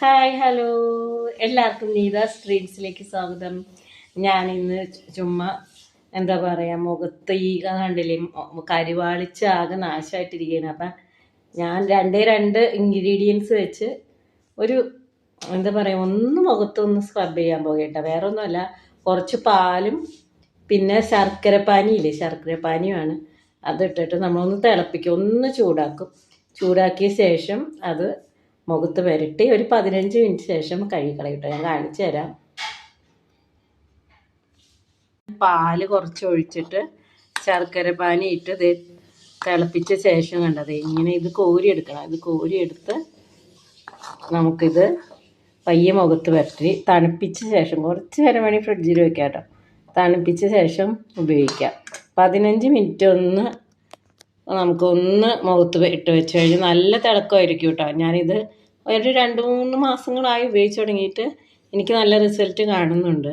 Hi hello, എല്ലാവർക്കും നീത സ്ട്രീറ്റ്സിലേക്ക് സ്വാഗതം. ഞാനിന്ന് ചുമ്മാ എന്താ പറയുക, മുഖത്ത് ഈ കണ്ടില്ലേ കരിവാളിച്ച് ആകെ നാശമായിട്ടിരിക്കുകയാണ്. അപ്പം ഞാൻ രണ്ട് ഇൻഗ്രീഡിയൻസ് വെച്ച് ഒരു എന്താ പറയുക, ഒന്ന് മുഖത്തൊന്ന് സ്ക്രബ് ചെയ്യാൻ പോകേണ്ട. വേറെ ഒന്നുമല്ല, കുറച്ച് പാലും പിന്നെ ശർക്കരപ്പാനിയുമാണ്. അതിട്ടിട്ട് നമ്മളൊന്ന് തിളപ്പിക്കും, ഒന്ന് ചൂടാക്കിയ ശേഷം അത് മുഖത്ത് പുരട്ടി ഒരു 15 മിനിറ്റ് ശേഷം കഴുകിക്കളയട്ടോ. ഞാൻ കാണിച്ചു തരാം. പാല് കുറച്ച് ഒഴിച്ചിട്ട് ശർക്കരപ്പാനി ഇട്ട് തിളപ്പിച്ച ശേഷം കണ്ടത് ഇങ്ങനെ ഇത് കോരിയെടുക്കണം. ഇത് കോരിയെടുത്ത് നമുക്കിത് പയ്യെ മുഖത്ത് പുരട്ടി തണുപ്പിച്ച ശേഷം കുറച്ച് നേരം വേണമെങ്കിൽ ഫ്രിഡ്ജിൽ വെക്കാം കേട്ടോ. തണുപ്പിച്ച ശേഷം ഉപയോഗിക്കാം. 15 മിനിറ്റ് നമുക്കൊന്ന് മുഖത്ത് ഇട്ട് വെച്ച് കഴിഞ്ഞാൽ നല്ല തിളക്കമായിരിക്കും കേട്ടോ. ഞാനിത് ഒരു 2-3 മാസങ്ങളായി ഉപയോഗിച്ച് തുടങ്ങിയിട്ട് എനിക്ക് നല്ല റിസൾട്ട് കാണുന്നുണ്ട്.